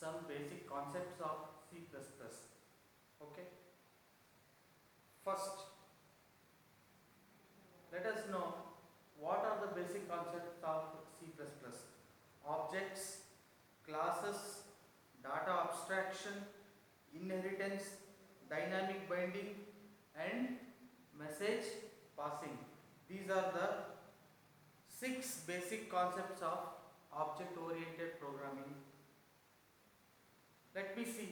some basic concepts of C++. Okay. First, let us know what are the basic concepts of C++. Objects, classes, data abstraction, inheritance, dynamic binding and message passing. These are the 6 basic concepts of object oriented programming. Let me see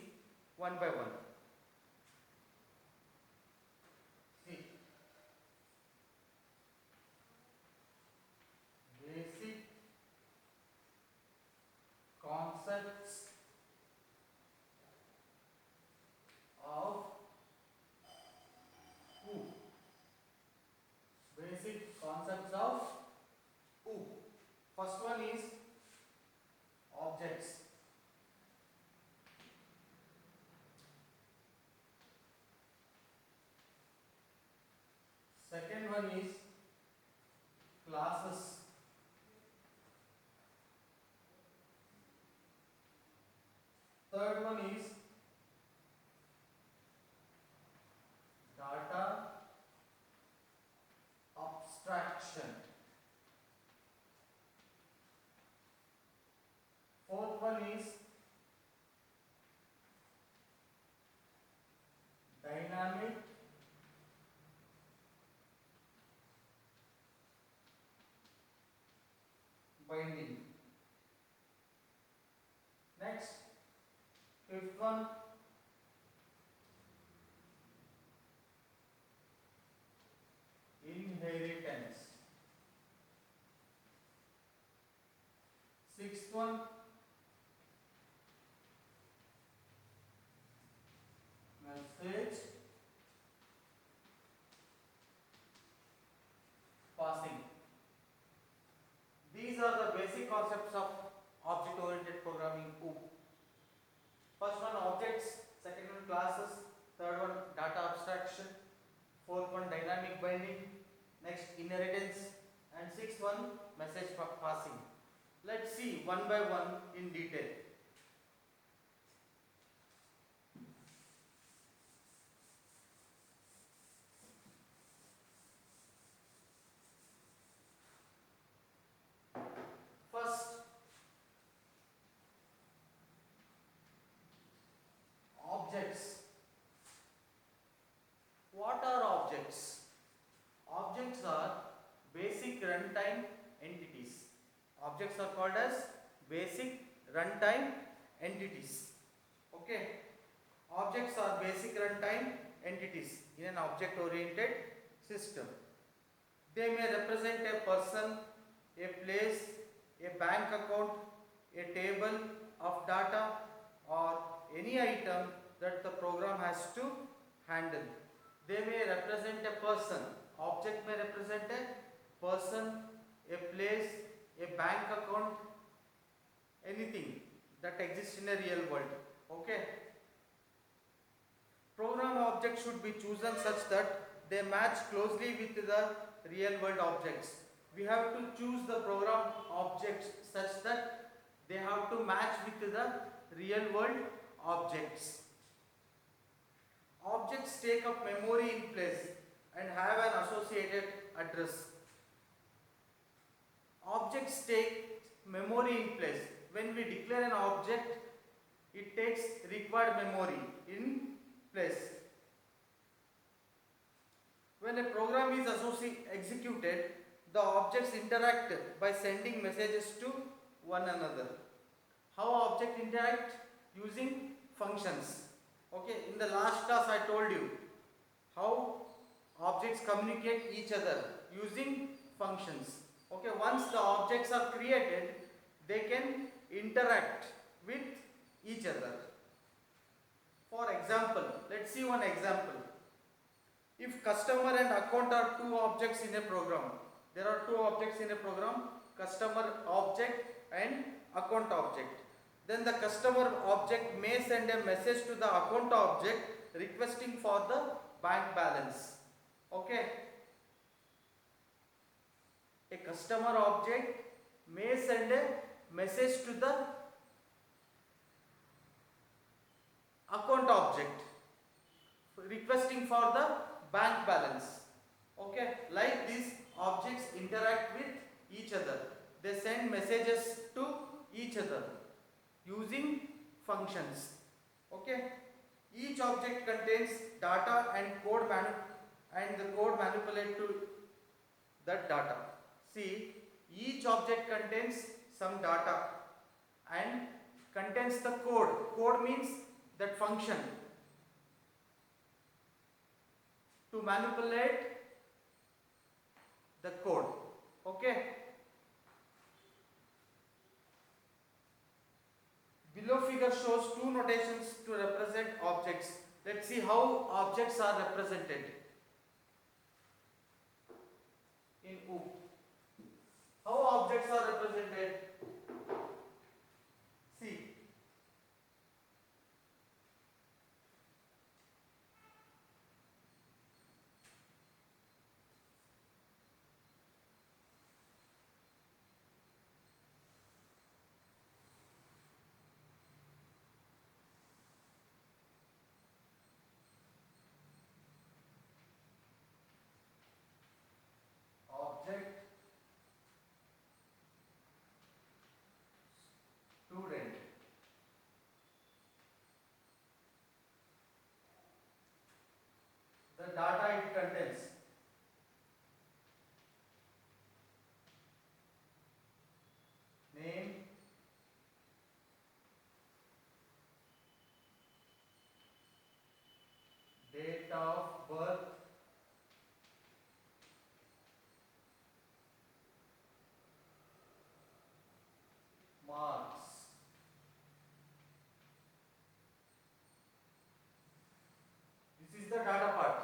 one by one. See, basic concepts of OOP. Basic concepts of OOP. First one is objects. Second one is classes. Third one is data abstraction. Fourth one is dynamic binding. Next, fifth one, inheritance. Sixth one, message passing. These are the basic concepts of object-oriented programming OOP. First one objects, second one classes, third one data abstraction, fourth one dynamic binding, next inheritance, and sixth one message passing. Let's see one by one in detail. First, objects. What are objects? Objects are basic runtime entities. Objects are called as basic runtime entities. Okay. Objects are basic runtime entities in an object-oriented system. They may represent a person, a place, a bank account, a table of data, or any item that the program has to handle. They may represent a person. Object may represent a person, a place, a bank account, anything that exists in a real world. Okay. Program objects should be chosen such that they match closely with the real world objects. We have to choose the program objects such that they have to match with the real world objects. Objects take up memory in place and have an associated address. Objects take memory in place. When we declare an object, it takes required memory in place. When a program is executed, the objects interact by sending messages to one another. How objects interact? Using functions. Okay, in the last class I told you how objects communicate each other using functions. Okay, once the objects are created, they can interact with each other. For example, let's see one example. If customer and account are two objects in a program, there are two objects in a program, customer object and account object. Then the customer object may send a message to the account object requesting for the bank balance. Okay. A customer object may send a message to the using for the bank balance. Okay, like these objects interact with each other. They send messages to each other using functions. Okay, each object contains data and the code manipulate to that data. See, each object contains some data and contains the code. Code means that function to manipulate the code. Okay. Below figure shows two notations to represent objects. Let's see how objects are represented in OOP. How objects are represented? See, object, student. The data it contains. Name, date of birth, marks. This is the data part.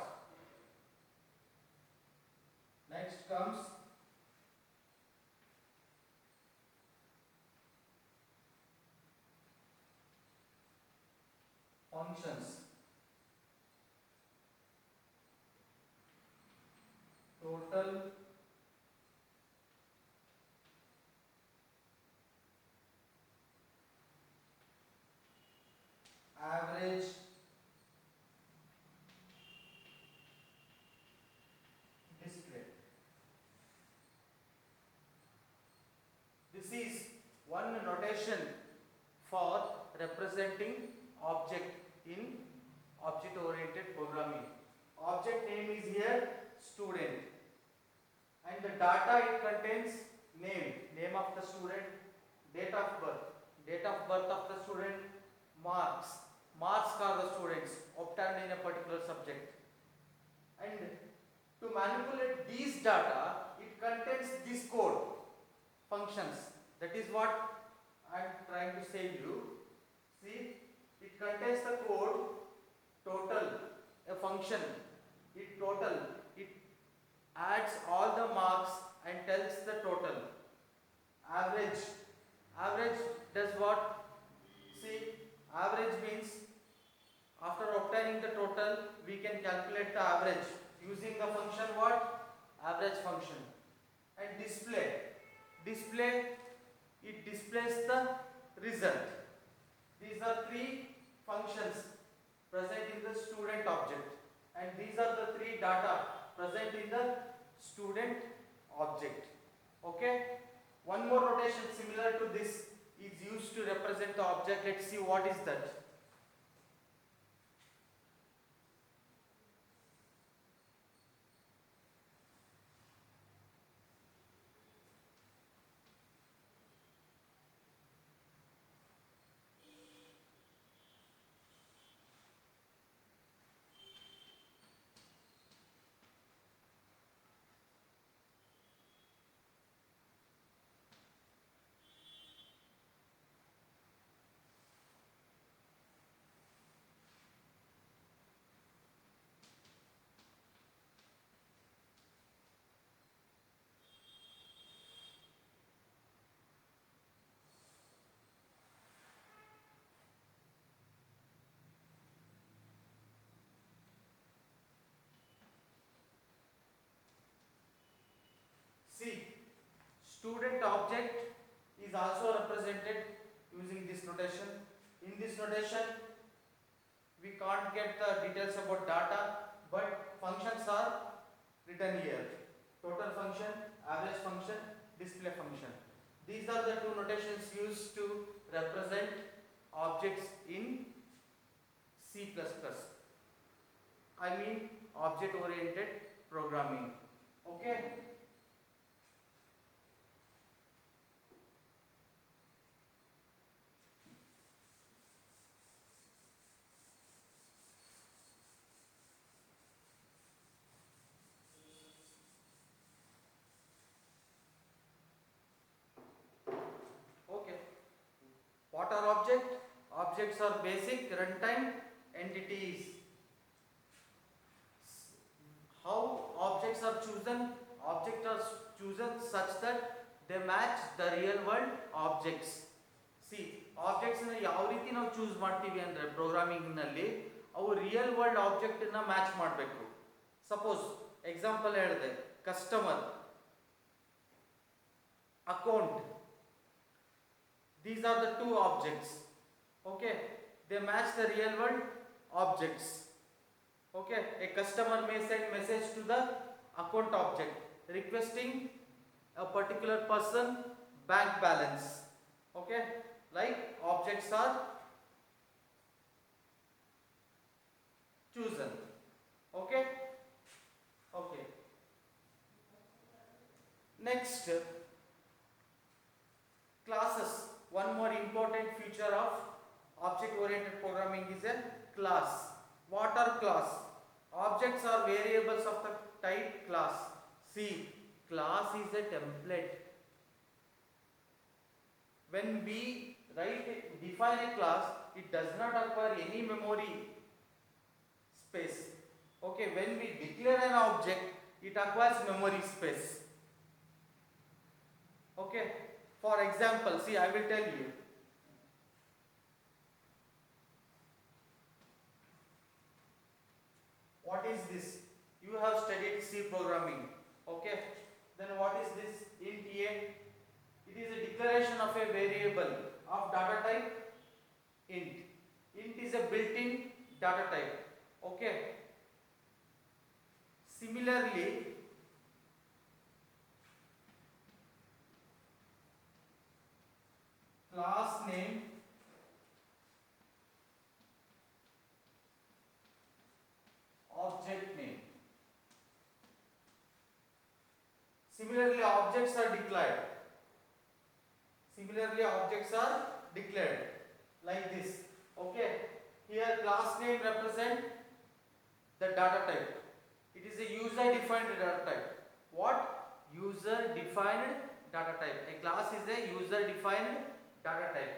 Next comes functions. Total, average, display. This is one notation for representing object in object oriented programming. Object name is here student, and the data it contains name of the student, date of birth of the student, marks are the students obtained in a particular subject. And to manipulate these data, it contains this code, functions. That is what I am trying to say you. See, it contains the code total, a function. It adds all the marks and tells the total. Average does what? See, average means after obtaining the total, we can calculate the average using the function what? Average function. And display, it displays the result. These are three functions present in the student object, and these are the three data present in the student object. Okay, one more notation similar to this is used to represent the object. Let's see what is that. See, student object is also represented using this notation. In this notation, we can't get the details about data. but functions are written here. Total function, average function, display function. These are the two notations used to represent objects in C++. I mean object oriented programming. Okay. Okay. What are objects? Objects are basic runtime entities. How objects are chosen? Objects are chosen such that they match the real world objects. See, objects na ಯಾವ ರೀತಿ ನಾವು choose ಮಾಡ್ತೀವಿ ಅಂದ್ರೆ programming ನಲ್ಲಿ ಅವು real world object ನ match ಮಾಡಬೇಕು. Suppose example ಹೇಳಿದೆ, customer, account. These are the two objects. Okay, they match the real world objects. Okay, a customer may send message to the account object requesting a particular person bank balance. Okay, like objects are chosen. Okay. Okay, next, classes. One more important feature of object oriented programming is a class. What are class? Objects are variables of the type class. See, class is a template. When we define a class, it does not acquire any memory space. Okay, when we declare an object, it acquires memory space. Okay, for example, see, I will tell you. What is this? You have studied C programming. Okay, then what is this? Int a. It is a declaration of a variable of data type int. Int is a built-in data type. Okay. Similarly, class name, object name. Similarly, objects are declared. Like this. Okay. Here class name represent the data type. It is a user defined data type. What? User defined data type. A class is a user defined data type.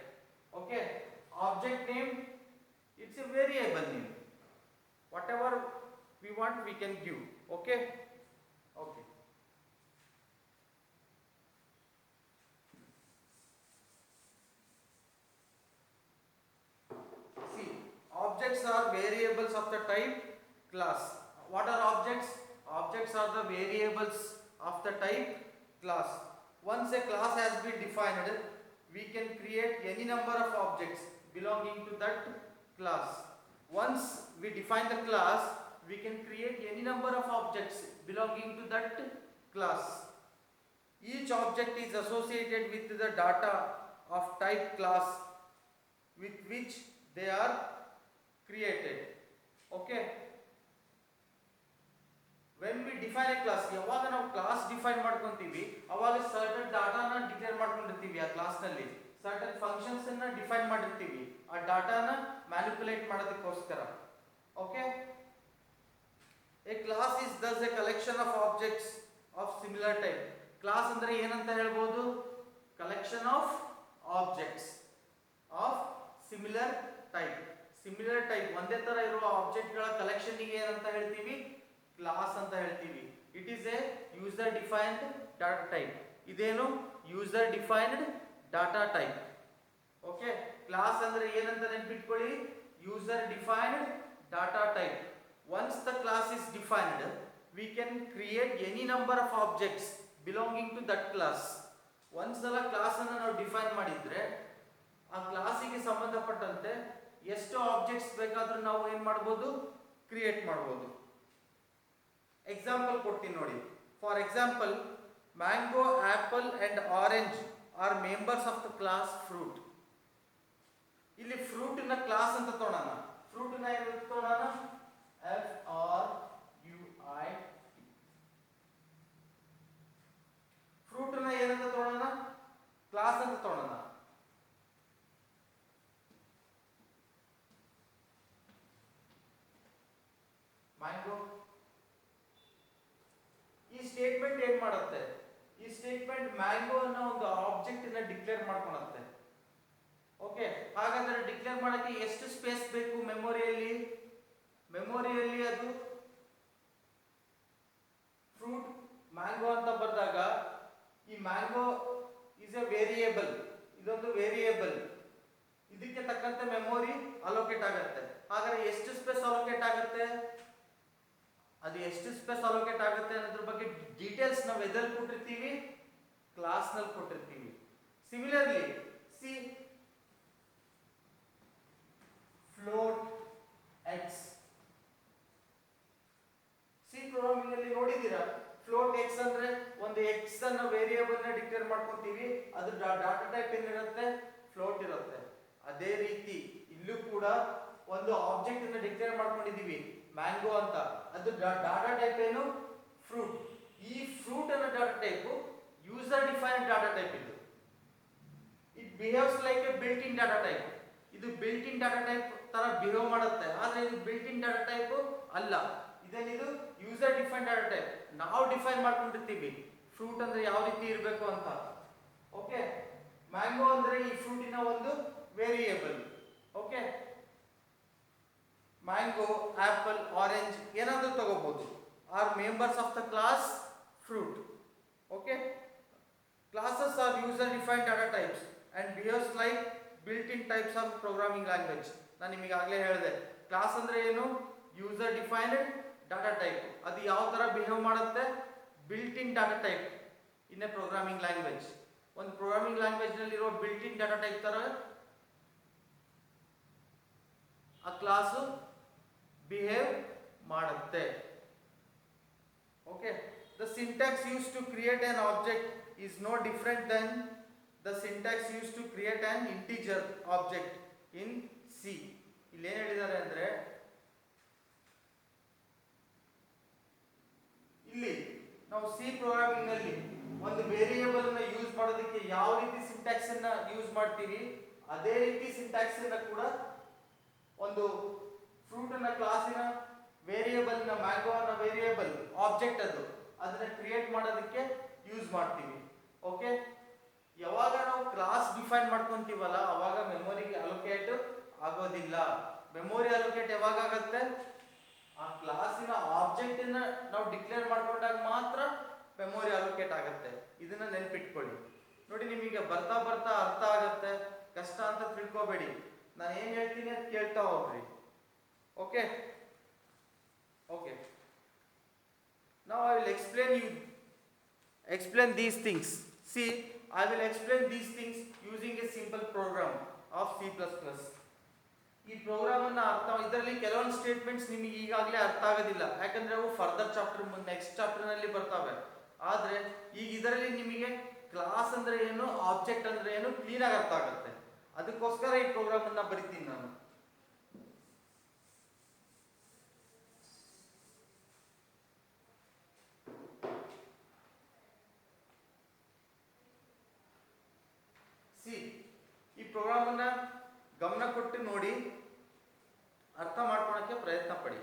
Okay. Object name, it's a variable name. Whatever we want, we can give. Okay. Okay. See, objects are variables of the type class. What are objects? Objects are the variables of the type class. Once a class has been defined, we can create any number of objects belonging to that class. Once we define the class, we can create any number of objects belonging to that class. Each object is associated with the data of type class with which they are created. Okay. When we define a class, ಯಾವಾಗ ನಾವು class define ಮಾಡ್ಕೊಂತೀವಿ ಅವಾಗ certain ಡಾಟಾನ declare ಮಾಡ್ಕೊಂಡಿರ್ತೀವಿ. ಆ class ನಲ್ಲಿ certain functions ಅನ್ನ define ಮಾಡಿರ್ತೀವಿ ಆ ಡಾಟಾನ ಮ್ಯಾನಿಪುಲೇಟ್ ಮಾಡೋದಕ್ಕೋಸ್ಕರ. Okay. A class is thus a collection of objects of similar type. Class ಅಂದ್ರೆ ಏನಂತ ಹೇಳ್ಬೋದು? Collection of objects of similar type. Similar type ಒಂದೇ ತರ ಇರುವ ಆಬ್ಜೆಕ್ಟ್ ಗಳ ಕಲೆಕ್ಷನ್ ಗೆ ಏನಂತ ಹೇಳ್ತೀವಿ? ಕ್ಲಾಸ್ ಅಂತ ಹೇಳ್ತೀವಿ. It is a user defined data type. ಇದೇನು? User defined data type. Okay. Class ಅಂದ್ರೆ ಏನಂತ ನೆನಪಿಟ್ಕೊಳ್ಳಿ? User defined data type. Once the class is defined, we can create any number of objects belonging to that class. Once the class ಅನ್ನು ನಾವು define ಮಾಡಿದ್ರೆ ಆ ಕ್ಲಾಸಿಗೆ ಸಂಬಂಧಪಟ್ಟಂತೆ ಎಷ್ಟು ಆಬ್ಜೆಕ್ಟ್ಸ್ ಬೇಕಾದರೂ ನಾವು ಏನು ಮಾಡಬಹುದು? ಕ್ರಿಯೇಟ್ ಮಾಡಬಹುದು. ಎಕ್ಸಾಂಪಲ್ ಕೊಡ್ತೀನಿ ನೋಡಿ. For example, mango, apple and orange R members of the class fruit. ಇಲ್ಲಿ ಫ್ರೂಟ್ ನ ಕ್ಲಾಸ್ ಅಂತ ತಗೊಳ್ಳೋಣ. ಫ್ರೂಟ್ ನ ಏನು ತಗೊಳ್ಳೋಣ? FRUIT. ಫ್ರೂಟ್ ನ ಏನಂತ ತಗೊಳ್ಳೋಣ? ಕ್ಲಾಸ್ ಅಂತ ತಗೊಳ್ಳೋಣ. ಮ್ಯಾಂಗೋ. ಈ ಸ್ಟೇಟ್ಮೆಂಟ್ ಏನ್ ಮಾಡುತ್ತೆ? ಈ ಸ್ಟೇಟ್ಮೆಂಟ್ ಮ್ಯಾಂಗೋ ಅನ್ನೋ ಒಂದು ಆಬ್ಜೆಕ್ಟ್ ನ ಡಿಕ್ಲೇರ್ ಮಾಡ್ಕೊಳುತ್ತೆ. ಓಕೆ, ಹಾಗಾದ್ರೆ ಡಿಕ್ಲೇರ್ ಮಾಡಕ್ಕೆ ಎಷ್ಟು ಸ್ಪೇಸ್ ಬೇಕು ಮೆಮೊರಿಯಲ್ಲಿ? ಮೆಮೊರಿಯಲ್ಲಿ ಅದು ಫ್ರೂಟ್ ಮ್ಯಾಂಗೋ ಅಂತ ಬರೆದಾಗ ಈ ಮ್ಯಾಂಗೋ ಇಸ್ ಎ ವೇರಿಯೇಬಲ್, ಇದೊಂದು ವೇರಿಯೇಬಲ್, ಇದಕ್ಕೆ ತಕ್ಕಂತೆ ಮೆಮೊರಿ ಅಲೋಕೇಟ್ ಆಗುತ್ತೆ. ಹಾಗಾದ್ರೆ ಎಷ್ಟು ಸ್ಪೇಸ್ ಅಲೋಕೇಟ್ ಆಗುತ್ತೆ? ಅದು ಎಷ್ಟು ಸ್ಪೇಸ್ ಅಲೋಕೇಟ್ ಆಗುತ್ತೆ ಅನ್ನೋದ್ರ ಬಗ್ಗೆ ಡೀಟೇಲ್ಸ್ ನಾವು ಎಲ್ಲಿ ಕೊಟ್ಟಿರ್ತೀವಿ? ಕ್ಲಾಸ್ ನಲ್ಲಿ ಕೊಟ್ಟಿರ್ತೀವಿ. Similarly C float X. C programming ಅಲ್ಲಿ ನೋಡಿದೀರಾ? ಫ್ಲೋಟ್ ಎಕ್ಸ್ ಅಂದ್ರೆ ಒಂದು ಎಕ್ಸ್ ಅನ್ನ ವೇರಿಯೇಬಲ್ ನ ಡಿಕ್ಲೇರ್ ಮಾಡ್ಕೊಂತೀವಿ, ಅದ್ರ ಡಾಟಾ ಟೈಪ್ ಏನಿರುತ್ತೆ? ಫ್ಲೋಟ್ ಇರುತ್ತೆ. ಅದೇ ರೀತಿ ಇಲ್ಲೂ ಕೂಡ ಒಂದು ಆಬ್ಜೆಕ್ಟ್ ಅನ್ನ ಡಿಕ್ಲೇರ್ ಮಾಡ್ಕೊಂಡಿದೀವಿ ಮ್ಯಾಂಗೋ ಅಂತ, ಅದು ಡಾಟಾ ಟೈಪ್ ಏನು? ಫ್ರೂಟ್. ಈ ಫ್ರೂಟ್ ಅನ್ನ data type user defined data type. ಇದು it behaves like a built in data type. ಇದು ಬಿಲ್ಟ್ ಇನ್ ಡಾಟಾ ಟೈಪ್ ತರ ಬಿಹೇವ್ ಮಾಡುತ್ತೆ, ಆದ್ರೆ ಇದು ಬಿಲ್ಟ್ ಇನ್ ಡಾಟಾ ಟೈಪ್ ಅಲ್ಲ. ಇದು ಯೂಸರ್ ಡಿಫೈನ್ಡ್ ಡಾಟಾ ಟೈಪ್. ನಾವು ಡಿಫೈನ್ ಮಾಡ್ಕೊಂಡಿರ್ತೀವಿ ಫ್ರೂಟ್ ಅಂದ್ರೆ ಯಾವ ರೀತಿ ಇರಬೇಕು ಅಂತ. ಓಕೆ, ಮ್ಯಾಂಗೋ ಅಂದ್ರೆ ಈ ಫ್ರೂಟಿನ ಒಂದು variable. Okay, mango, apple, orange ಏನಾದರೂ ತಗೋಬಹುದು, or members of the class fruit. Okay, classes are user defined data types and behaves like built in types of programming language. ನಾನು ನಿಮಗೆ ಆಗಲೇ ಹೇಳಿದೆ, ಕ್ಲಾಸ್ ಅಂದ್ರೆ ಏನು? User defined data type. ಅದು ಯಾವ ತರ ಬಿಹೇವ್ ಮಾಡುತ್ತೆ? Built in data type in a programming language. ಒಂದು ಪ್ರೋಗ್ರಾಮಿಂಗ್ ಲ್ಯಾಂಗ್ವೇಜ್ ನಲ್ಲಿ ಇರೋ ಬಿಲ್ಟ್ ಇನ್ ಡಾಟಾ ಟೈಪ್ ತರ ಆ ಕ್ಲಾಸ್ ಬಿಹೇವ್ ಮಾಡುತ್ತೆ. Okay, the syntax used to create an object is no different than the syntax used to create an integer object in C. ಇಲ್ಲಿ ಏನು ಹೇಳಿದ್ದಾರೆ ಅಂದ್ರೆ, ಇಲ್ಲಿ ನಾವು ಸಿ ಪ್ರೋಗ್ರಾಮಿಂಗ್ ನಲ್ಲಿ ಒಂದು ವೇರಿಯೇಬಲ್ ಅನ್ನು ಯೂಸ್ ಮಾಡೋದಕ್ಕೆ ಯಾವ ರೀತಿ ಸಿಂಟ್ಯಾಕ್ಸ್ ಅನ್ನ ಯೂಸ್ ಮಾಡ್ತೀವಿ, ಅದೇ ರೀತಿ ಸಿಂಟ್ಯಾಕ್ಸ್ ಅನ್ನ ಕೂಡ ಒಂದು ಫ್ರೂಟ್ ಅನ್ನ ಕ್ಲಾಸಿನ ವೇರಿಯೇಬಲ್ ನ ಮ್ಯಾಂಗೋ ಅನ್ನ ವೇರಿಯೇಬಲ್ ಆಬ್ಜೆಕ್ಟ್ ಅದನ್ನ ಕ್ರಿಯೇಟ್ ಮಾಡೋದಕ್ಕೆ ಯೂಸ್ ಮಾಡ್ತೀವಿ. ಓಕೆ, ಯಾವಾಗ ನಾವು ಕ್ಲಾಸ್ ಡಿಫೈನ್ ಮಾಡ್ಕೊಂತೀವಲ್ಲ ಅವಾಗ ಮೆಮೊರಿಗೆ ಅಲೋಕೇಟ್ ಆಗೋದಿಲ್ಲ. ಮೆಮೊರಿ ಅಲೋಕೇಟ್ ಯಾವಾಗ ಆಗುತ್ತೆ? ಆ ಕ್ಲಾಸಿನ ಆಬ್ಜೆಕ್ಟ್ ಅನ್ನ ನಾವು ಡಿಕ್ಲೇರ್ ಮಾಡ್ಕೊಂಡಾಗ ಮಾತ್ರ ಮೆಮೊರಿ ಅಲೋಕೇಟ್ ಆಗುತ್ತೆ. ಇದನ್ನ ನೆನ್ಪಿಟ್ಕೊಳ್ಳಿ. ನೋಡಿ, ನಿಮಗೆ ಬರ್ತಾ ಬರ್ತಾ ಅರ್ಥ ಆಗತ್ತೆ, ಕಷ್ಟ ಅಂತ ತಿಳ್ಕೋಬೇಡಿ. ನಾನು ಏನ್ ಹೇಳ್ತೀನಿ ಅಂತ ಕೇಳ್ತಾ ಹೋಗ್ರಿ. Okay okay, now I will explain these things. See, I will explain these things using a simple program of C++. ಈ ಪ್ರೋಗ್ರಾಮ್ ಅನ್ನ ಇದರಲ್ಲಿ ಕೆಲವೊಂದು ಸ್ಟೇಟ್ಮೆಂಟ್ಸ್ ನಿಮಗೆ ಈಗಾಗಲೇ ಅರ್ಥ ಆಗೋದಿಲ್ಲ, ಯಾಕಂದ್ರೆ ಅವು ಫರ್ದರ್ ಚಾಪ್ಟರ್ ನೆಕ್ಸ್ಟ್ ಚಾಪ್ಟರ್ ನಲ್ಲಿ ಬರ್ತವೆ. ಆದ್ರೆ ಈಗ ಇದರಲ್ಲಿ ನಿಮಗೆ ಕ್ಲಾಸ್ ಅಂದ್ರೆ ಏನು, ಆಬ್ಜೆಕ್ಟ್ ಅಂದ್ರೆ ಏನು ಕ್ಲೀನ್ ಆಗಿ ಅರ್ಥ ಆಗುತ್ತೆ. ಅದಕ್ಕೋಸ್ಕರ ಈ ಪ್ರೋಗ್ರಾಮ್ ಅನ್ನ ಬರಿತೀನಿ ನಾನು. ಈ ಪ್ರೋಗ್ರಾಮ್ ಅನ್ನ ಗಮನ ಕೊಟ್ಟು ನೋಡಿ, ಅರ್ಥ ಮಾಡ್ಕೊಳಕ್ಕೆ ಪ್ರಯತ್ನ ಪಡಿ.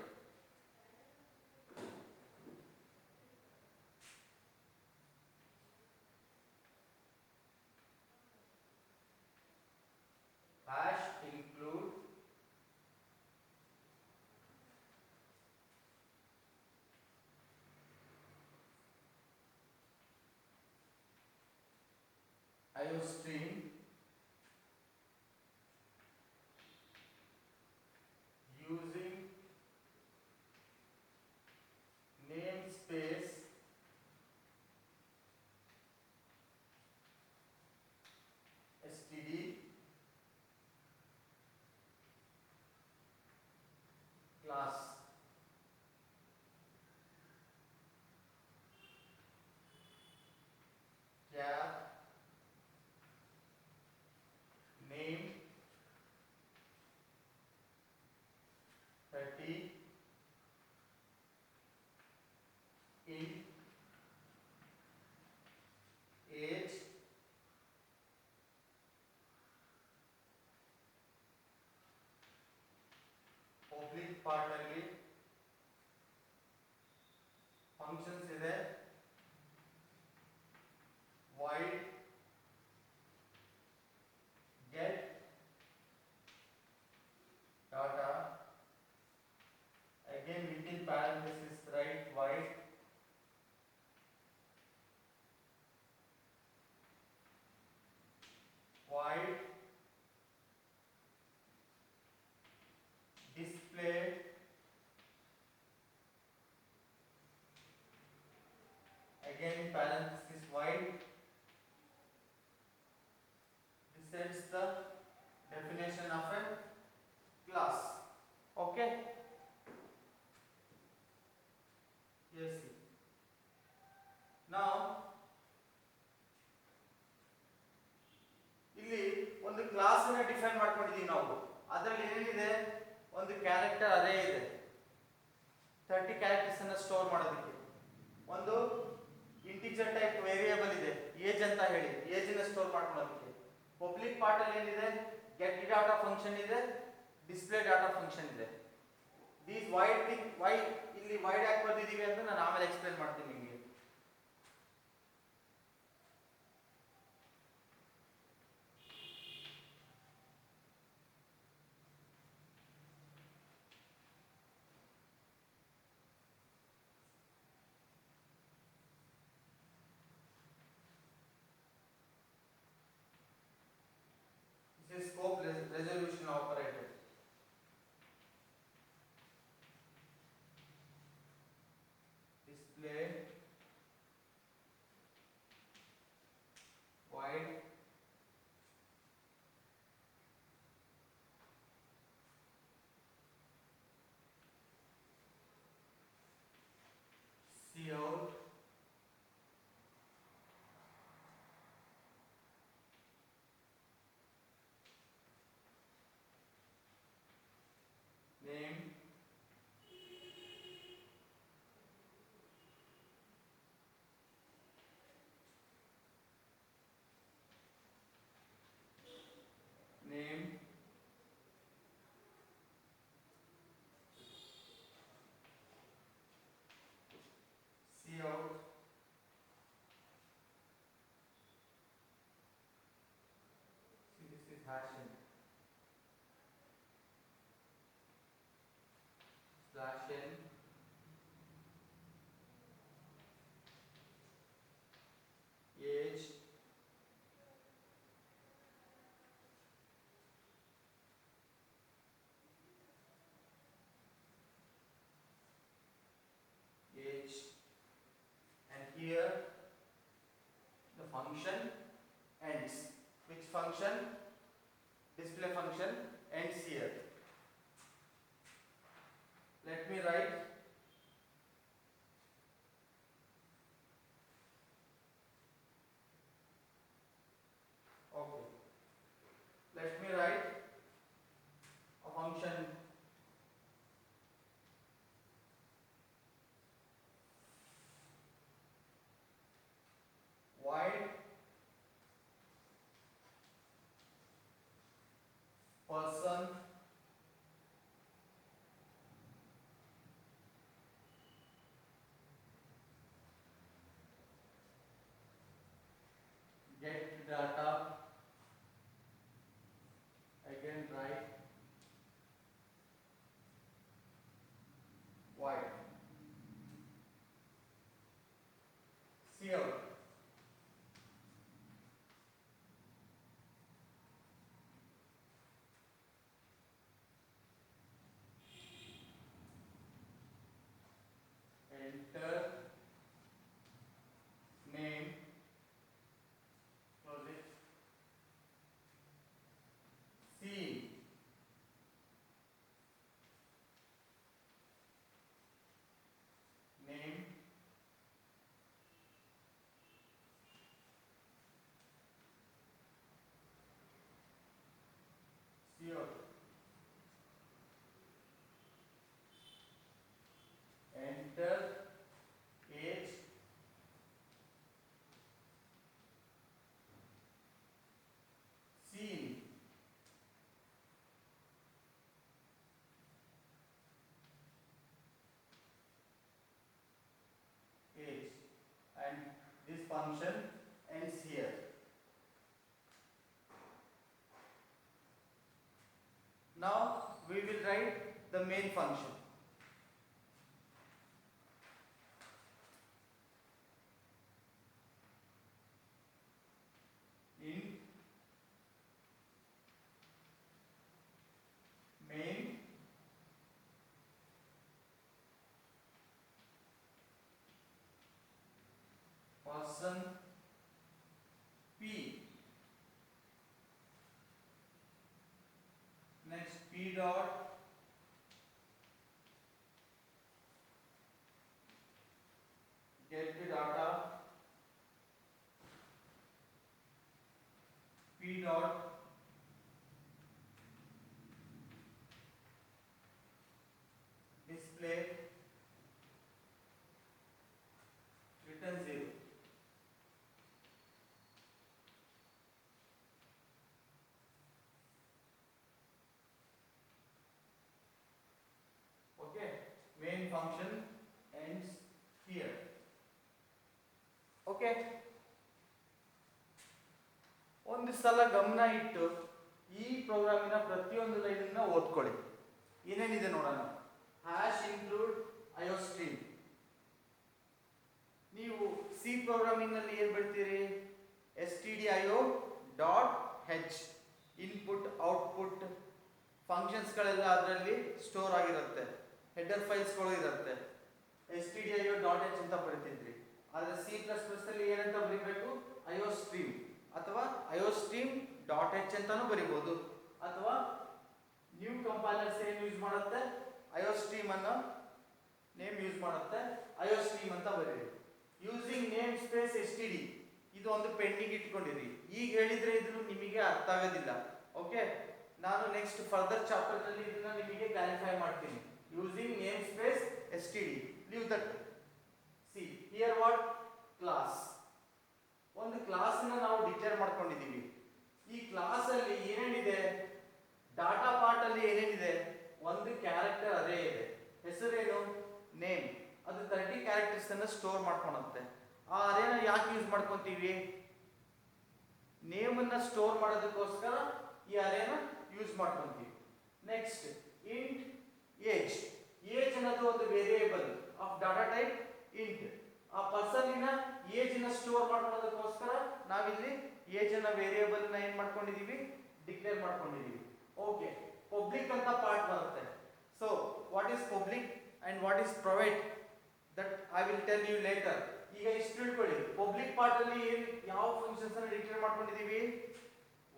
hash include iostream using namespace std class. Public part ಅಲ್ಲಿ ಫಂಕ್ಷನ್ಸ್ ಇದೆ void get data again within parenthesis write void display again parenthesis void. This is the definition of a class. Okay, yes. Now ಇಲ್ಲಿ ಒಂದು class ಅನ್ನು define ಮಾಡ್ಕೊಂಡಿದ್ದೀವಿ ನಾವು. ಅದರಲ್ಲಿ ಏನಿದೆ, ಒಂದು ಕ್ಯಾರೆಕ್ಟರ್ ಅರೇ ಇದೆ, 30 ಕ್ಯಾರೆಕ್ಟರ್ಸ್ ಅನ್ನು ಸ್ಟೋರ್ ಮಾಡೋದಕ್ಕೆ. ಒಂದು ಇಂಟಿಜರ್ ಟೈಪ್ ವೇರಿಯೇಬಲ್ ಇದೆ ಏಜ್ ಅಂತ ಹೇಳಿ, ಏಜ್ ಅನ್ನು ಸ್ಟೋರ್ ಮಾಡ್ಕೊಳ್ಳೋದಕ್ಕೆ. ಪಬ್ಲಿಕ್ ಪಾರ್ಟ್ ಅಲ್ಲಿ ಏನಿದೆ, ಗೆಟ್ ಡಾಟಾ ಫಂಕ್ಷನ್ ಇದೆ, ಡಿಸ್ಪ್ಲೇ ಡಾಟಾ ಫಂಕ್ಷನ್ ಇದೆ. ದೀಸ್ ವೈಡ್ ಥಿಂಗ್, ವೈ ಇಲ್ಲಿ ವೈಡ್ ಯಾಕೆ ಬರ್ದಿದ್ದೀವಿ ಅಂತ ನಾನು ಆಮೇಲೆ ಎಕ್ಸ್ಪ್ಲೇನ್ ಮಾಡ್ತೀನಿ ನಿಮಗೆ. Scope resolution operator. Display void cout name cout see this is hashing /n age and here the function ends. Which function? Display function ends here. Let me write Now we will write the main function. Int main person P. Next P dot get the data, P dot display return 0. Okay, main function ends here. Okay, ಒಂದು ಸಲ ಗಮನ ಇಟ್ಟು ಈ ಪ್ರೋಗ್ರಾಮಿನ ಪ್ರತಿಯೊಂದು ಲೈನನ್ನ ಓದ್ಕೊಳ್ಳಿ. ಏನೇನಿದೆ ನೋಡೋಣ. Hash include iostream. ನೀವು ಸಿ ಪ್ರೋಗ್ರಾಮಿಂಗ್ ನಲ್ಲಿ ಏನ್ ಬಿಡ್ತೀರಿ? stdio ಡಾಟ್ ಹೆಚ್ ಇನ್ಪುಟ್ ಔಟ್ಪುಟ್ ಫಂಕ್ಷನ್ಸ್ ಗಳೆಲ್ಲ ಅದರಲ್ಲಿ ಸ್ಟೋರ್ ಆಗಿರುತ್ತೆ, ಹೆಡರ್ ಫೈಲ್ಸ್ ಗಳು ಇರುತ್ತೆ. stdio ಡಾಟ್ ಹೆಚ್ ಅಂತ ಬರೀತಿದ್ರಿ. ಆದ್ರೆ ಸಿ ಪ್ಲಸ್ ಪ್ಲಸ್ ಅಲ್ಲಿ ಏನಂತ ಬರೀಬೇಕು? ಐಒಸ್ಟ್ರೀಮ್ ಅಥವಾ ಐಒಸ್ಟ್ರೀಮ್ ಡಾಟ್ ಹೆಚ್ ಅಂತಾನೂ ಬರೀಬಹುದು. ಅಥವಾ ನ್ಯೂ ಕಂಪೈಲರ್ಸ್ ಏನ್ ಯೂಸ್ ಮಾಡುತ್ತೆ? ಐಒಸ್ಟ್ರೀಮ್ ಅನ್ನೋ ನೇಮ್ ಯೂಸ್ ಮಾಡುತ್ತೆ, ಐಒಸ್ಟ್ರೀಮ್ ಅಂತ ಬರೀರಿ. ಯೂಸಿಂಗ್ ನೇಮ್ ಸ್ಪೇಸ್ std ಇದು ಒಂದು ಪೆಂಡಿಂಗ್ ಇಟ್ಕೊಂಡಿರಿ. ಈಗ ಹೇಳಿದ್ರೆ ಇದು ನಿಮಗೆ ಅರ್ಥ ಆಗೋದಿಲ್ಲ. ಓಕೆ, ನಾನು ನೆಕ್ಸ್ಟ್ ಫರ್ದರ್ ಚಾಪ್ಟರ್ ನಲ್ಲಿ ಇದನ್ನ ನಿಮಗೆ ಕ್ಲಾರಿಫೈ ಮಾಡ್ತೀನಿ. Using name space std leave that. See here what class. ಒಂದು ಕ್ಲಾಸ್ ಅನ್ನು ನಾವು ಡಿಕ್ಲೇರ್ ಮಾಡ್ಕೊಂಡಿದೀವಿ. ಈ ಕ್ಲಾಸ್ ಅಲ್ಲಿ ಏನೇನಿದೆ? ಡಾಟಾ ಪಾರ್ಟ್ ಅಲ್ಲಿ ಏನೇನಿದೆ? ಒಂದು ಕ್ಯಾರೆಕ್ಟರ್ ಅರೇ ಇದೆ. ಹೆಸರೇನು? ನೇಮ್. ಅದು 30 ಕ್ಯಾರೆಕ್ಟರ್ಸ್ ಅನ್ನು ಸ್ಟೋರ್ ಮಾಡ್ಕೊಳುತ್ತೆ. ಆ ಅರೇನ ಯಾಕೆ ಯೂಸ್ ಮಾಡ್ಕೊಂತೀವಿ? ನೇಮ್ ಅನ್ನ ಸ್ಟೋರ್ ಮಾಡೋದಕ್ಕೋಸ್ಕರ ಈ ಅರೇನ ಯೂಸ್ ಮಾಡ್ಕೊಂತೀವಿ. Next int age. ಏಜ್ ಅನ್ನೋದು ಒಂದು variable of data type int. ಆ ಪರ್ಸನ್ನಿನ ಏಜ್ ಅನ್ನ ಸ್ಟೋರ್ ಮಾಡೋದಕ್ಕೋಸ್ಕರ ನಾವಿಲ್ಲಿ ಏಜ್ ಅನ್ನ ವೇರಿಯೇಬಲ್ ನ ಏನ್ ಮಾಡ್ಕೊಂಡಿದೀವಿ? ಡಿಕ್ಲೇರ್ ಮಾಡ್ಕೊಂಡಿದೀವಿ. ಓಕೆ, ಪಬ್ಲಿಕ್ ಅಂತ ಪಾರ್ಟ್ ಬರುತ್ತೆ. So what is public and what is private that I will tell you later. ಈಗ ಇಷ್ಟು ತಿಳ್ಕೊಳ್ಳಿ. ಪಬ್ಲಿಕ್ ಪಾರ್ಟ್ ಅಲ್ಲಿ ಯಾವ ಫಂಕ್ಷನ್ಸ್ ಅನ್ನು ಡಿಕ್ಲೇರ್ ಮಾಡ್ಕೊಂಡಿದೀವಿ?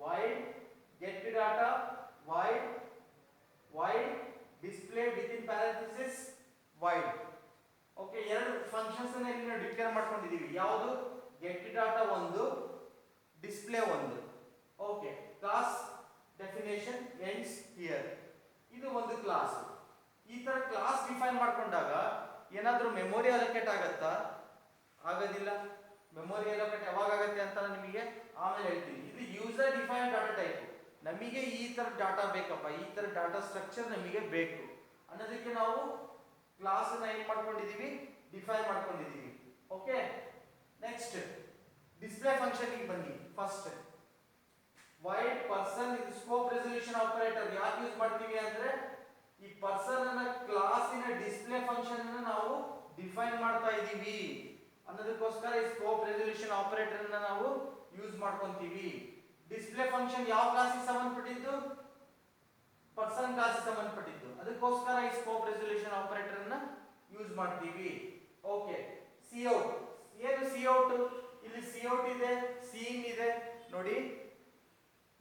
void get data, void display within parenthesis void. Okay, ಎರಡು ಫಂಕ್ಷನ್ಸ್ ಅನ್ನು ಇಲ್ಲಿ ನಾವು ಡಿಕ್ಲೇರ್ ಮಾಡ್ಕೊಂಡಿದೀವಿ. ಯಾವುದು? get data ಒಂದು, ಡಿಸ್ಪ್ಲೇ ಒಂದು. Okay, class definition ends here. ಇದು ಒಂದು ಕ್ಲಾಸ್. ಈ ತರ ಕ್ಲಾಸ್ ಡಿಫೈನ್ ಮಾಡ್ಕೊಂಡಾಗ ಏನಾದ್ರೂ ಮೆಮೊರಿ ಅಲೋಕೇಟ್ ಆಗತ್ತಾ? ಆಗೋದಿಲ್ಲ. ಮೆಮೊರಿ ಅಲೋಕೇಟ್ ಯಾವಾಗ ಆಗುತ್ತೆ ಅಂತ ನಿಮಗೆ ಆಮೇಲೆ ಹೇಳ್ತೀನಿ. ಇದು ಯೂಸರ್ ಡಿಫೈನ್ಡ್ ಡಾಟಾ ಟೈಪ್. ನಮಗೆ ಈ ತರ ಡಾಟಾ ಬೇಕಪ್ಪ, ಈ ತರ ಡಾಟಾ ಸ್ಟ್ರಕ್ಚರ್ ನಮಗೆ ಬೇಕು ಅನ್ನೋದಕ್ಕೆ ನಾವು ಕ್ಲಾಸ್ ಅನ್ನ ಏನ್ ಮಾಡ್ಕೊಂಡಿದೀವಿ? ಡಿಫೈನ್ ಮಾಡ್ಕೊಂಡಿದೀವಿ. ಓಕೆ, ನೆಕ್ಸ್ಟ್ ಡಿಸ್ಪ್ಲೇ ಫಂಕ್ಷನ್ ಗೆ ಬನ್ನಿ. ಫಸ್ಟ್ void person ಇದು ಸ್ಕೋಪ್ ರೆಸಲ್ಯೂಷನ್ ಆಪರೇಟರ್ ಯಾಕೆ ಯೂಸ್ ಮಾಡ್ತೀವಿ ಅಂದ್ರೆ ಈ ಪರ್ಸನ್ ಅನ್ನ ಕ್ಲಾಸಿನ ಡಿಸ್ಪ್ಲೇ ಫಂಕ್ಷನ್ ಅನ್ನು ನಾವು ಡಿಫೈನ್ ಮಾಡ್ತಾ ಇದೀವಿ ಅನ್ನೋದಕ್ಕೋಸ್ಕರ ಈ ಸ್ಕೋಪ್ ರೆಸಲ್ಯೂಷನ್ ಆಪರೇಟರ್ ಅನ್ನ ನಾವು ಯೂಸ್ ಮಾಡ್ಕೊಂತೀವಿ. ಡಿಸ್ಪ್ಲೇ ಫಂಕ್ಷನ್ ಯಾವ ಕ್ಲಾಸಿಗೆ ಸಂಬಂಧಪಟ್ಟಿದ್ದು? ಪರ್ಸನ್ ಕ್ಲಾಸಿಗೆ ಸಂಬಂಧಪಟ್ಟಿದ್ದು. ಅದಕ್ಕೋಸ್ಕರ ಈ ಸ್ಕೋಪ್ ರೆಸಲ್ಯೂಷನ್ ಆಪರೇಟರ್ ಅನ್ನ ಯೂಸ್ ಮಾಡ್ತೀವಿ. Okay, cout. ಏನು ಸಿಔಟ್? ಇಲ್ಲಿ ಸಿಔಟ್ ಇದೆ, ಸಿಇನ್ ಇದೆ. ನೋಡಿ,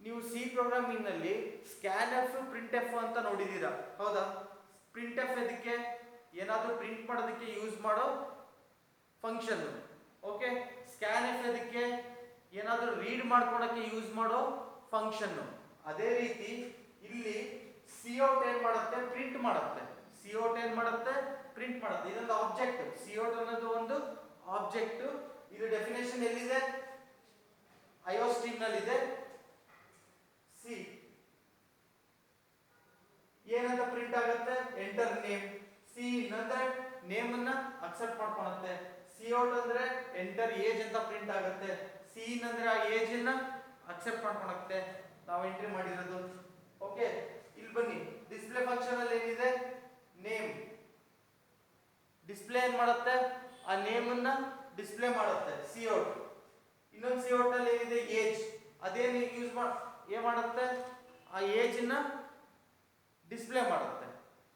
ನೀವು ಸಿ ಪ್ರೋಗ್ರಾಮಿಂಗ್ ನಲ್ಲಿ ಸ್ಕ್ಯಾನ್ ಎಫ್ ಪ್ರಿಂಟ್ ಎಫ್ ಅಂತ ನೋಡಿದೀರಾ, ಹೌದಾ? ಪ್ರಿಂಟ್ ಎಫ್ ಇದಕ್ಕೆ ಏನಾದ್ರೂ ಪ್ರಿಂಟ್ ಮಾಡೋದಕ್ಕೆ ಯೂಸ್ ಮಾಡೋ ಫಂಕ್ಷನ್. ಓಕೆ, ಸ್ಕ್ಯಾನ್ ಎಫ್ ಇದಕ್ಕೆ ಏನಾದ್ರೂ ರೀಡ್ ಮಾಡ್ಕೊಳಕ್ಕೆ ಯೂಸ್ ಮಾಡೋ ಫಂಕ್ಷನ್. ಅದೇ ರೀತಿ ಇಲ್ಲಿ ಸಿಔಟ್ ಏನ್ ಮಾಡುತ್ತೆ? ಪ್ರಿಂಟ್ ಮಾಡುತ್ತೆ. ಸಿಔಟ್ ಏನ್ ಮಾಡುತ್ತೆ? ಪ್ರಿಂಟ್ ಮಾಡುತ್ತೆ. ಇದೊಂದು ಆಬ್ಜೆಕ್ಟ್. ಸಿಔಟ್ ಅನ್ನೋದು ಒಂದು ಆಬ್ಜೆಕ್ಟ್. ಇದು ಡೆಫಿನೇಷನ್ ಎಲ್ಲಿದೆ? ಐಒಸ್ಟ್ರೀಮ್ ನಲ್ಲಿ ಇದೆ. ಸಿ ಏನಂತ ಪ್ರಿಂಟ್ ಆಗುತ್ತೆ? Enter name. ಸಿ ಅಂದ್ರೆ ನೇಮ್ ಅನ್ನ ಅಕ್ಸೆಪ್ಟ್ ಮಾಡ್ಕೊಳುತ್ತೆ. ಸಿಔಟ್ ಅಂದ್ರೆ ಎಂಟರ್ ಏಜ್ ಅಂತ ಪ್ರಿಂಟ್ ಆಗುತ್ತೆ. ಸಿ ಅಂದ್ರೆ ಆ ಏಜ್ ಅನ್ನ ಅಕ್ಸೆಪ್ಟ್ ಮಾಡ್ಕೊಳುತ್ತೆ ನಾವು ಎಂಟ್ರಿ ಮಾಡಿರೋದು. ಓಕೆ, ಇಲ್ಲಿ ಬನ್ನಿ, ಡಿಸ್ಪ್ಲೇ ಫಂಕ್ಷನ್ ಅಲ್ಲಿ ಏನಿದೆ ನೇಮ್. ಡಿಸ್ಪ್ಲೇ ಏನ್ ಮಾಡುತ್ತೆ, ಆ ನೇಮ್ ಅನ್ನ ಡಿಸ್ಪ್ಲೇ ಮಾಡುತ್ತೆ ಸಿಔಟ್. ಇನ್ನೊಂದು ಸಿಔಟ್ ಅಲ್ಲಿ ಏನಿದೆ ಏಜ್, ಅದೇನು ಏನ್ ಮಾಡುತ್ತೆ, ಆ ಏಜ್ ನ ಡಿಸ್ಪ್ಲೇ ಮಾಡುತ್ತೆ.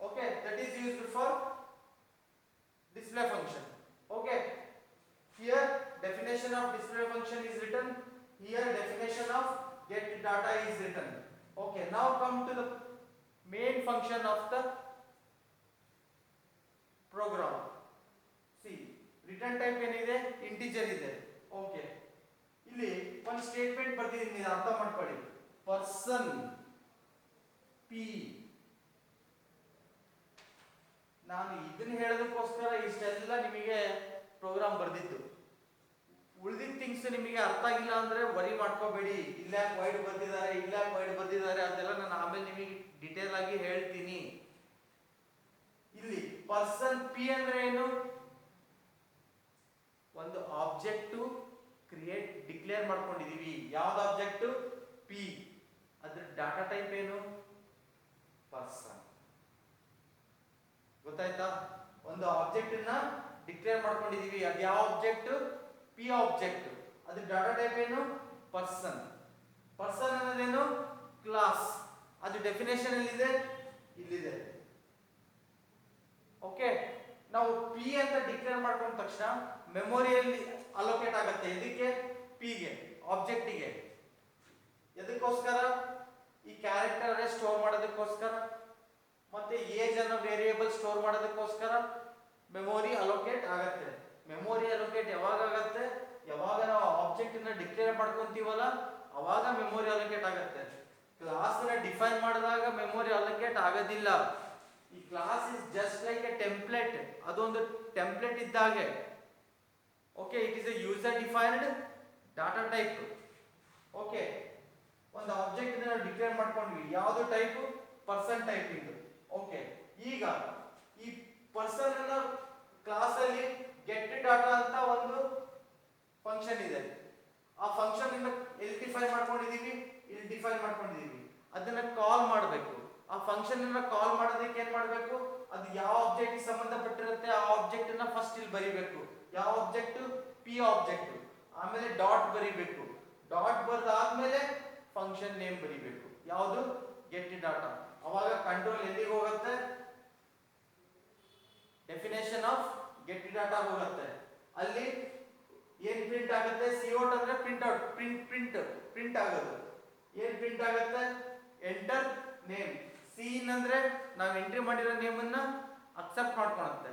Okay, that is used for display function. Okay, here definition of display function is written, here definition of get data is written. Okay, now come to the main function of the program. See, return type ಏನಿದೆ, integer ಇದೆ. Okay, ಇಲ್ಲಿ ಒಂದು statement ಬರ್ತಿದ್ದೀನಿ, ಅರ್ಥ ಮಾಡ್ಕೊಳ್ಳಿ. Person p, ನಾನು ಇದನ್ನ ಹೇಳೋದಕ್ಕೋಸ್ಕರ ಇಷ್ಟೆಲ್ಲ ನಿಮಗೆ ಪ್ರೋಗ್ರಾಮ್ ಬರ್ದಿದ್ದು. ಉಳಿದಿದ್ದ ಥಿಂಗ್ಸ್ ನಿಮಗೆ ಅರ್ಥ ಆಗಿಲ್ಲ ಅಂದ್ರೆ ವರಿ ಮಾಡ್ಕೋಬೇಡಿ, ಇಲ್ಲಾಕ್ ವೈಡ್ ಬರ್ದಿದ್ದಾರೆ, ಇಲ್ಲಾಕ್ ವೈಡ್ ಬರ್ದಿದ್ದಾರೆ, ಅದೆಲ್ಲ ನಾನು ಆಮೇಲೆ ನಿಮಗೆ ಡಿಟೇಲ್ ಆಗಿ ಹೇಳ್ತೀನಿ. ಇಲ್ಲಿ ಪರ್ಸನ್ ಪಿ ಅಂದ್ರೆ ಏನು, ಒಂದು ಆಬ್ಜೆಕ್ಟ್ ಕ್ರಿಯೇಟ್ ಡಿಕ್ಲೇರ್ ಮಾಡ್ಕೊಂಡಿದೀವಿ. ಯಾವ್ದು ಆಬ್ಜೆಕ್ಟ್, ಪಿ. ಅದ್ರ ಡಾಟಾ ಟೈಪ್ ಏನು, ಪರ್ಸನ್. ಗೊತ್ತಾಯ್ತಾ, ಒಂದು ಆಬ್ಜೆಕ್ಟ್ ಅನ್ನ ಡಿಕ್ಲೇರ್ ಮಾಡ್ಕೊಂಡಿದೀವಿ, ಅದು ಯಾವ ಆಬ್ಜೆಕ್ಟ್, ಪಿ ಆಬ್ಜೆಕ್ಟ್. ಅದ್ರ ಡಾಟಾ ಟೈಪ್ ಏನು, ಪರ್ಸನ್. ಪರ್ಸನ್ ಅನ್ನೋದೇನು, ಕ್ಲಾಸ್. ಅದು ಡೆಫಿನೇಷನ್ ಎಲ್ಲಿದೆ, ಇಲ್ಲಿದೆ. ಓಕೆ, ನಾವು ಪಿ ಅಂತ ಡಿಕ್ಲೇರ್ ಮಾಡ್ಕೊಂಡ ತಕ್ಷಣ ಮೆಮೊರಿಯಲ್ಲಿ ಅಲೋಕೇಟ್ ಆಗುತ್ತೆ. ಇದಕ್ಕೆ ಪಿಗೆ, ಆಬ್ಜೆಕ್ಟಿಗೆ. ಎದಕ್ಕೋಸ್ಕರ, ಈ ಕ್ಯಾರೆಕ್ಟರ್ ಸ್ಟೋರ್ ಮಾಡೋದಕ್ಕೋಸ್ಕರ, ಮತ್ತೆ ಏಜ್ ಅನ್ನೋ ವೇರಿಯೇಬಲ್ ಸ್ಟೋರ್ ಮಾಡೋದಕ್ಕೋಸ್ಕರ ಮೆಮೊರಿ ಅಲೋಕೇಟ್ ಆಗತ್ತೆ. ಮೆಮೊರಿ ಅಲೋಕೇಟ್ ಯಾವಾಗ ಆಗತ್ತೆ, ಯಾವಾಗ ನಾವು ಆಬ್ಜೆಕ್ಟ್ ಅನ್ನ ಡಿಕ್ಲೇರ್ ಮಾಡ್ಕೊಂತೀವಲ್ಲ ಅವಾಗ ಮೆಮೊರಿ ಅಲೋಕೇಟ್ ಆಗತ್ತೆ. ಕ್ಲಾಸ್ ನ ಡಿಫೈನ್ ಮಾಡಿದಾಗ ಮೆಮೊರಿ ಅಲೋಕೇಟ್ ಆಗೋದಿಲ್ಲ. ಈ class is just like a template, ಅದೊಂದು ಟೆಂಪ್ಲೇಟ್ ಇದ್ದಾಗೆ. Okay, it is A user defined data type. Okay, ಒಂದು ಆಬ್ಜೆಕ್ಟ್ ನಾವು ಡಿಕ್ಲೇರ್ ಮಾಡ್ಕೊಂಡ್ವಿ, ಯಾವುದು ಟೈಪ್, ಪರ್ಸನ್ ಟೈಪ್ ಇದು. ಓಕೆ, ಈಗ ಈ ಪರ್ಸನ್ ಅನ್ನ ಕ್ಲಾಸ್ ಅಲ್ಲಿ ಗೆಟ್ ಡಾಟಾ ಅಂತ ಒಂದು ಫಂಕ್ಷನ್ ಇದೆ. ಆ ಫಂಕ್ಷನ್ ಅನ್ನ ಎಲ್ಲಿ ಡಿಫೈನ್ ಮಾಡ್ಕೊಂಡಿದೀವಿ, ಇಲ್ಲಿ ಡಿಫೈನ್ ಮಾಡ್ಕೊಂಡಿದೀವಿ. ಅದನ್ನ ಕಾಲ್ ಮಾಡಬೇಕು. ಆ ಫಂಕ್ಷನ್ ಅನ್ನ ಕಾಲ್ ಮಾಡೋದಕ್ಕೆ ಏನ್ ಮಾಡಬೇಕು, ಅದು ಯಾವ ಆಬ್ಜೆಕ್ಟ್ ಸಂಬಂಧಪಟ್ಟಿರುತ್ತೆ ಆ ಆಬ್ಜೆಕ್ಟ್ ಅನ್ನ ಫಸ್ಟ್ ಇಲ್ಲಿ ಬರಿಬೇಕು. ಯಾವ ಆಬ್ಜೆಕ್ಟ್, ಪಿ ಆಬ್ಜೆಕ್ಟ್. ಆಮೇಲೆ ಡಾಟ್ ಬರಿಬೇಕು. ಡಾಟ್ ಬರ್ದಾದ್ಮೇಲೆ ಫಂಕ್ಷನ್ ನೇಮ್ ಬರಿಬೇಕು, ಯಾವುದು, ಗೆಟ್ ಡಾಟಾ. ಅವಾಗ ಕಂಟ್ರೋಲ್ ಎಲ್ಲಿಗೆ ಹೋಗುತ್ತೆ, ಡೆಫಿನೇಷನ್ ಆಫ್ ಗೆಟ್ ಡಾಟಾ ಹೋಗುತ್ತೆ. ಅಲ್ಲಿ ಏನ್ ಪ್ರಿಂಟ್ ಆಗುತ್ತೆ, ಸಿಔಟ್ ಅಂದ್ರೆ ಪ್ರಿಂಟ್ ಔಟ್, ಪ್ರಿಂಟ್ ಆಗೋದು. ಏನ್ ಪ್ರಿಂಟ್ ಆಗುತ್ತೆ, ಎಂಟರ್ ನೇಮ್. ಸೀನ್ ಅಂದ್ರೆ ನಾವು ಎಂಟ್ರಿ ಮಾಡಿರೋ ನೇಮ್ ಅನ್ನ ಅಕ್ಸೆಪ್ಟ್ ಮಾಡ್ಕೊಳುತ್ತೆ.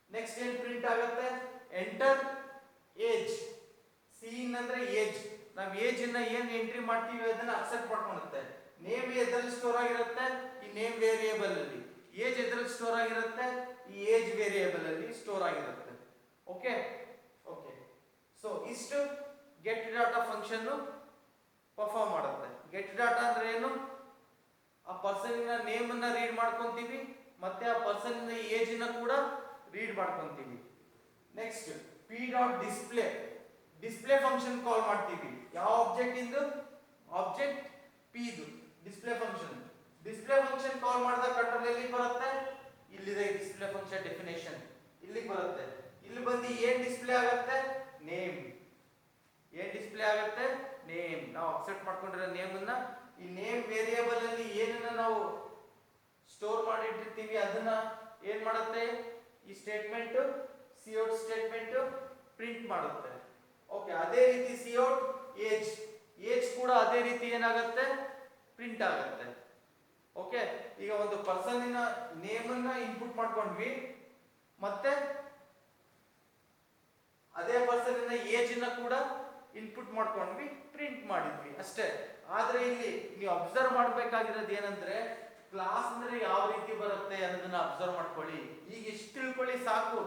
ನೆಕ್ಸ್ಟ್ ಏನ್ ಪ್ರಿಂಟ್ ಆಗುತ್ತೆ, ಎಂಟರ್ ಏಜ್. ಸೀನ್ ಅಂದ್ರೆ ಏಜ್, ನಾವು ಏಜ್ ಅನ್ನ ಏನ್ ಎಂಟ್ರಿ ಮಾಡ್ತೀವಿ ಅದನ್ನ ಅಕ್ಸೆಪ್ಟ್ ಮಾಡ್ಕೊಳುತ್ತೆ. ನೇಮ್ ಎದ್ರಲ್ಲಿ ಸ್ಟೋರ್ ಆಗಿರುತ್ತೆ, ಈ ನೇಮ್ ವೇರಿಯೇಬಲ್ ಅಲ್ಲಿ. ಏಜ್ ಎದ್ರಲ್ಲಿ ಸ್ಟೋರ್ ಆಗಿರುತ್ತೆ, ಈ ಏಜ್ ವೇರಿಯೇಬಲ್ ಅಲ್ಲಿ ಸ್ಟೋರ್ ಆಗಿರುತ್ತೆ. ಓಕೆ ಓಕೆ, ಸೊ ಇಷ್ಟು ಗೆಟ್ ಡಾಟಾ ಫಂಕ್ಷನ್ ಪರ್ಫಾರ್ಮ್ ಮಾಡುತ್ತೆ. ಗೆಟ್ ಡಾಟಾ ಅಂದ್ರೆ ಏನು, ಆ ಪರ್ಸನ್ ನೇಮ್ ಅನ್ನ ರೀಡ್ ಮಾಡ್ಕೊಂತೀವಿ, ಮತ್ತೆ ಆ ಪರ್ಸನ್ ಏಜ್ ನ ಕೂಡ ರೀಡ್ ಮಾಡ್ಕೊಂತೀವಿ. Next P dot display, display function call ಮಾಡ್ತೀವಿ. ಯಾವ ಆಬ್ಜೆಕ್ಟ್ ಇಂದು, ಆಬ್ಜೆಕ್ಟ್ ಪಿ ಇದು display function. Display function call ಮಾಡಿದಾಗ ಕಂಟ್ರೋಲ್ ಎಲ್ಲಿ ಬರುತ್ತೆ, ಇಲ್ಲಿದೆ ಡಿಸ್ಪ್ಲೇ ಫಂಕ್ಷನ್ ಡೆಫಿನೇಷನ್, ಇಲ್ಲಿಗೆ ಬರುತ್ತೆ. ಇಲ್ಲಿ ಬಂದು ಏನ್ ಡಿಸ್ಪ್ಲೇ ಆಗುತ್ತೆ, ನೇಮ್. ಏನ್ ಡಿಸ್ಪ್ಲೇ ಆಗುತ್ತೆ, ನೇಮ್. ನಾವು ಅಕ್ಸೆಪ್ಟ್ ಮಾಡ್ಕೊಂಡಿರೋ ನೇಮ್ ಅನ್ನ ಈ ನೇಮ್ ವೇರಿಯೇಬಲ್ ಅಲ್ಲಿ ಏನನ್ನ ನಾವು ಸ್ಟೋರ್ ಮಾಡಿಟ್ಟಿರ್ತೀವಿ ಅದನ್ನ ಏನ್ ಮಾಡುತ್ತೆ, ಈ ಸ್ಟೇಟ್ಮೆಂಟ್ ಸಿಔಟ್ ಸ್ಟೇಟ್ಮೆಂಟ್ ಪ್ರಿಂಟ್ ಮಾಡುತ್ತೆ. ಓಕೆ, ಅದೇ ರೀತಿ ಸಿಔಟ್ ಏಜ್, ಏಜ್ ಕೂಡ ಅದೇ ರೀತಿ ಏನಾಗುತ್ತೆ, ಪ್ರಿಂಟ್ ಆಗುತ್ತೆ. ಓಕೆ, ಈಗ ಒಂದು ಪರ್ಸನ್ನಿನ ನೇಮ್ ಅನ್ನ ಇನ್ಪುಟ್ ಮಾಡ್ಕೊಂಡ್ವಿ, ಮತ್ತೆ ಅದೇ ಪರ್ಸನ್ನಿನ ಏಜ್ ನ ಕೂಡ ಇನ್ಪುಟ್ ಮಾಡ್ಕೊಂಡ್ವಿ, ಪ್ರಿಂಟ್ ಮಾಡಿದ್ವಿ ಅಷ್ಟೇ. ಆದ್ರೆ ಇಲ್ಲಿ ನೀವು ಅಬ್ಸರ್ವ್ ಮಾಡ್ಬೇಕಾಗಿರೋದು ಏನಂದ್ರೆ, ಕ್ಲಾಸ್ ಅಂದ್ರೆ ಯಾವ ರೀತಿ ಬರುತ್ತೆ ಅನ್ನೋದನ್ನ ಅಬ್ಸರ್ವ್ ಮಾಡ್ಕೊಳ್ಳಿ. ಈಗ ಎಷ್ಟು ತಿಳ್ಕೊಳ್ಳಿ ಸಾಕು.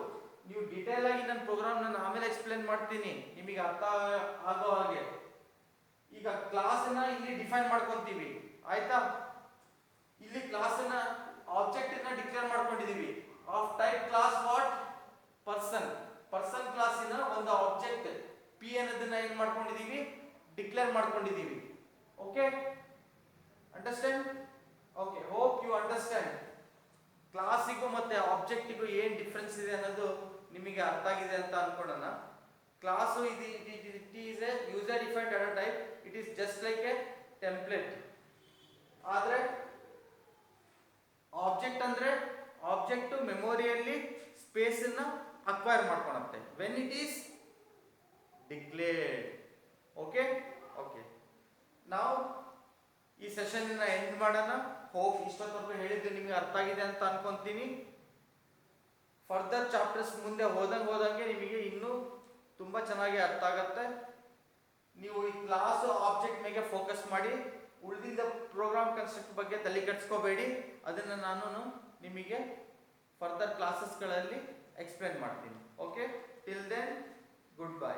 ನೀವು ಡಿಟೇಲ್ ಆಗಿ ನನ್ನ ಪ್ರೋಗ್ರಾಮ್ ನಾನು ಆಮೇಲೆ ಎಕ್ಸ್ಪ್ಲೇನ್ ಮಾಡ್ತೀನಿ ನಿಮಗೆ ಅರ್ಥ ಆಗೋ ಹಾಗೆ. ಈಗ ಕ್ಲಾಸ್ ನ ಇಲ್ಲಿ ಡಿಫೈನ್ ಮಾಡ್ಕೊಂತೀವಿ, ಆಯ್ತಾ. ಇಲ್ಲಿ ಕ್ಲಾಸ್ ನ ಆಬ್ಜೆಕ್ಟ್ ನ ಡಿಕ್ಲೇರ್ ಮಾಡ್ಕೊಂಡಿದೀವಿ. Of type class what, person. Person ಕ್ಲಾಸಿನ ಒಂದು ಆಬ್ಜೆಕ್ಟ್ ಪಿ ಅನ್ನೋದನ್ನ ಏನ್ ಮಾಡ್ಕೊಂಡಿದೀವಿ, ಡಿಕ್ಲೇರ್ ಮಾಡ್ಕೊಂಡಿದೀವಿ. Okay, understand? ಓಕೆ, ಹೋಪ್ ಆಬ್ಜೆಕ್ಟಿಗೂ ಏನು ಡಿಫ್ರೆನ್ಸ್ ಇದೆ ಅನ್ನೋದು ನಿಮಗೆ ಅರ್ಥ ಆಗಿದೆ ಅಂತ ಅನ್ಕೊಳ್ಳೋಣ. Class it is a user defined data type. It is just like a template. ಆದರೆ ಆಬ್ಜೆಕ್ಟ್ ಅಂದರೆ ಆಬ್ಜೆಕ್ಟು ಮೆಮೊರಿಯಲ್ಲಿ ಸ್ಪೇಸನ್ನು ಅಕ್ವೈರ್ ಮಾಡ್ಕೊಳುತ್ತೆ when it is declared. Okay okay, ನಾವು ಈ ಸೆಷನ್ನ ಎಂಡ್ ಮಾಡೋಣ. ಹೋಪ್ ಇಷ್ಟೊತ್ತವರೆಗೂ ಹೇಳಿದ್ದು ನಿಮಗೆ ಅರ್ಥ ಆಗಿದೆ ಅಂತ ಅನ್ಕೊಂತೀನಿ. ಫರ್ದರ್ ಚಾಪ್ಟರ್ಸ್ ಮುಂದೆ ಹೋದಂಗೆ ನಿಮಗೆ ಇನ್ನೂ ತುಂಬ ಚೆನ್ನಾಗಿ ಅರ್ಥ ಆಗತ್ತೆ. ನೀವು ಈ ಕ್ಲಾಸ್ ಆಬ್ಜೆಕ್ಟ್ ಮೇಲೆ ಫೋಕಸ್ ಮಾಡಿ, ಉಳಿದಿದ್ದ ಪ್ರೋಗ್ರಾಮ್ ಕನ್ಸ್ಟ್ರಕ್ಟ್ ಬಗ್ಗೆ ತಲೆ ಕೆಡಿಸ್ಕೋಬೇಡಿ. ಅದನ್ನು ನಾನು ನಿಮಗೆ ಫರ್ದರ್ ಕ್ಲಾಸಸ್ಗಳಲ್ಲಿ ಎಕ್ಸ್ಪ್ಲೇನ್ ಮಾಡ್ತೀನಿ. Okay, till then good by.